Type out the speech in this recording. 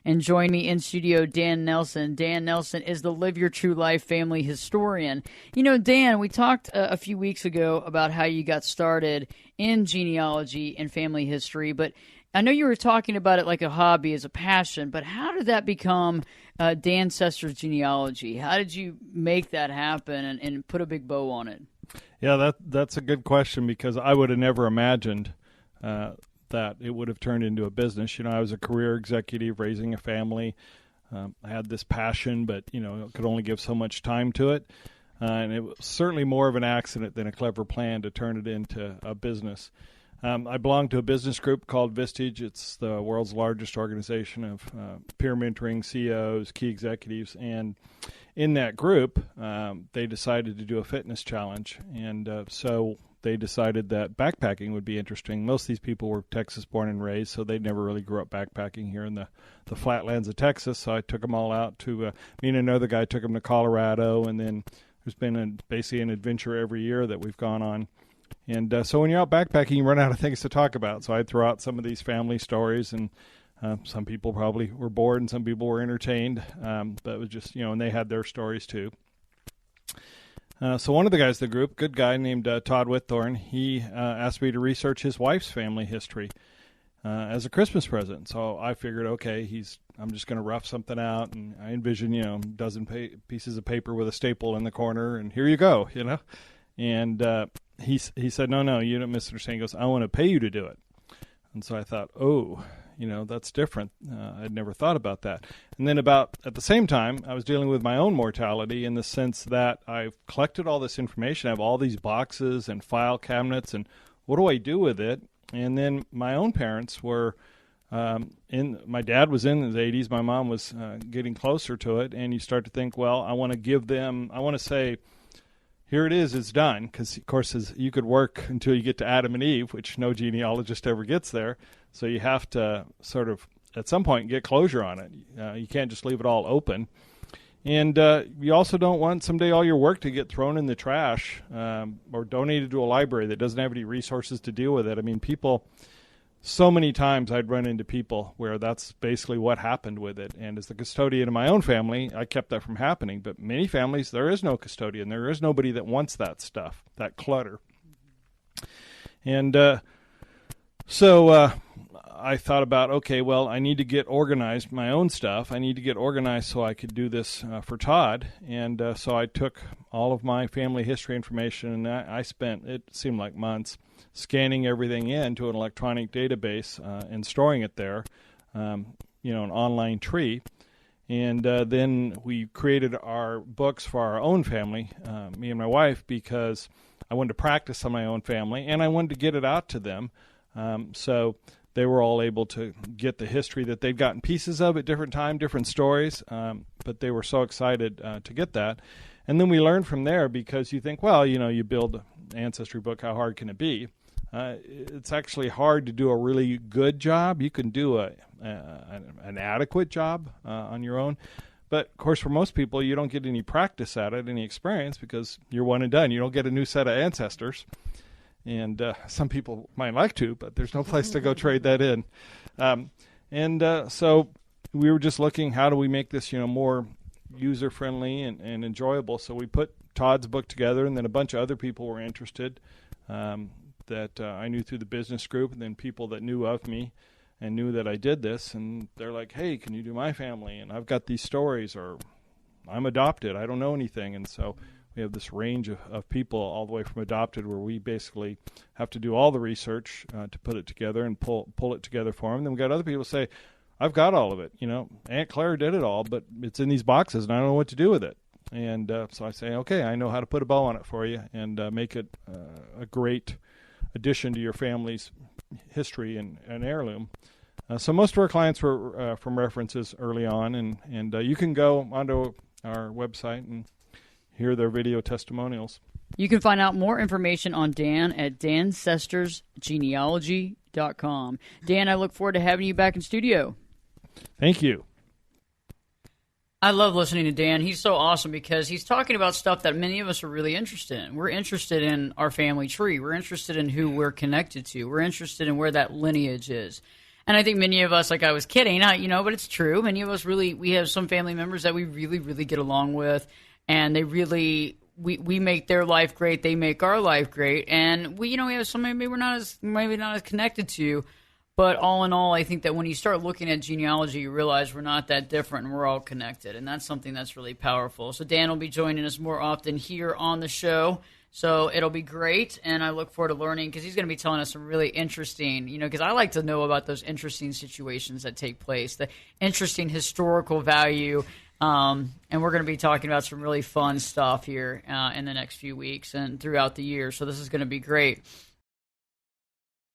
And join me in studio, Dan Nelson. Dan Nelson is the Live Your True Life family historian. You know, Dan, we talked a few weeks ago about how you got started in genealogy and family history, but I know you were talking about it like a hobby, as a passion, but how did that become Dancestors Genealogy? How did you make that happen and put a big bow on it? Yeah, that's a good question, because I would have never imagined that it would have turned into a business. You know, I was a career executive raising a family. I had this passion, but, you know, could only give so much time to it. And it was certainly more of an accident than a clever plan to turn it into a business. I belong to a business group called Vistage. It's the world's largest organization of peer mentoring CEOs, key executives. And in that group, they decided to do a fitness challenge. And so they decided that backpacking would be interesting. Most of these people were Texas born and raised, so they never really grew up backpacking here in the flatlands of Texas. So I took them all out to, me and another guy took them to Colorado, and then there's been basically an adventure every year that we've gone on. And so when you're out backpacking, you run out of things to talk about. So I'd throw out some of these family stories, and some people probably were bored and some people were entertained. But it was just, you know, and they had their stories too. So one of the guys in the group, good guy named Todd Whitthorne, he asked me to research his wife's family history as a Christmas present. So I figured, okay, I'm just going to rough something out, and I envision, you know, a dozen pieces of paper with a staple in the corner, and here you go, you know. And he said, no, you don't misunderstand. He goes, I want to pay you to do it. And so I thought, oh, you know, that's different. I'd never thought about that. And then at the same time, I was dealing with my own mortality in the sense that I've collected all this information. I have all these boxes and file cabinets, and what do I do with it? And then my own parents were my dad was in his 80s. My mom was getting closer to it. And you start to think, well, I want to say, here it is, it's done. Because, of course, you could work until you get to Adam and Eve, which no genealogist ever gets there. So you have to sort of, at some point, get closure on it. You can't just leave it all open. And you also don't want someday all your work to get thrown in the trash or donated to a library that doesn't have any resources to deal with it. I mean, so many times I'd run into people where that's basically what happened with it. And as the custodian of my own family, I kept that from happening. But many families, there is no custodian. There is nobody that wants that stuff, that clutter. And so I thought about, okay, well, I need to get organized, my own stuff. I need to get organized so I could do this for Todd. And so I took all of my family history information, and I spent, it seemed like months, scanning everything into an electronic database and storing it there, an online tree. And then we created our books for our own family, me and my wife, because I wanted to practice on my own family, and I wanted to get it out to them. So they were all able to get the history that they'd gotten pieces of at different times, different stories, but they were so excited to get that. And then we learned from there, because you think, well, you build an ancestry book, how hard can it be? It's actually hard to do a really good job. You can do an adequate job on your own. But, of course, for most people, you don't get any practice at it, any experience, because you're one and done. You don't get a new set of ancestors. And some people might like to, but there's no place to go trade that in. So we were just looking, how do we make this, more user-friendly and enjoyable? So we put Todd's book together, and then a bunch of other people were interested that I knew through the business group, and then people that knew of me and knew that I did this. And they're like, hey, can you do my family? And I've got these stories, or I'm adopted. I don't know anything. And so we have this range of people all the way from adopted, where we basically have to do all the research to put it together and pull it together for them. Then we got other people say, I've got all of it. Aunt Claire did it all, but it's in these boxes, and I don't know what to do with it. And so I say, okay, I know how to put a bow on it for you and make it a great addition to your family's history and heirloom. So most of our clients were from references early on, and you can go onto our website and hear their video testimonials. You can find out more information on Dan at dancestorsgenealogy.com. Dan, I look forward to having you back in studio. Thank you. I love listening to Dan. He's so awesome because he's talking about stuff that many of us are really interested in. We're interested in our family tree. We're interested in who we're connected to. We're interested in where that lineage is. And I think many of us, like I was kidding, but it's true. Many of us we have some family members that we really, really get along with, and they really, we make their life great. They make our life great. And we have some maybe maybe not as connected to, but all in all, I think that when you start looking at genealogy, you realize we're not that different and we're all connected. And that's something that's really powerful. So Dan will be joining us more often here on the show. So it'll be great, and I look forward to learning because he's going to be telling us some really interesting, because I like to know about those interesting situations that take place, the interesting historical value, and we're going to be talking about some really fun stuff here in the next few weeks and throughout the year. So this is going to be great.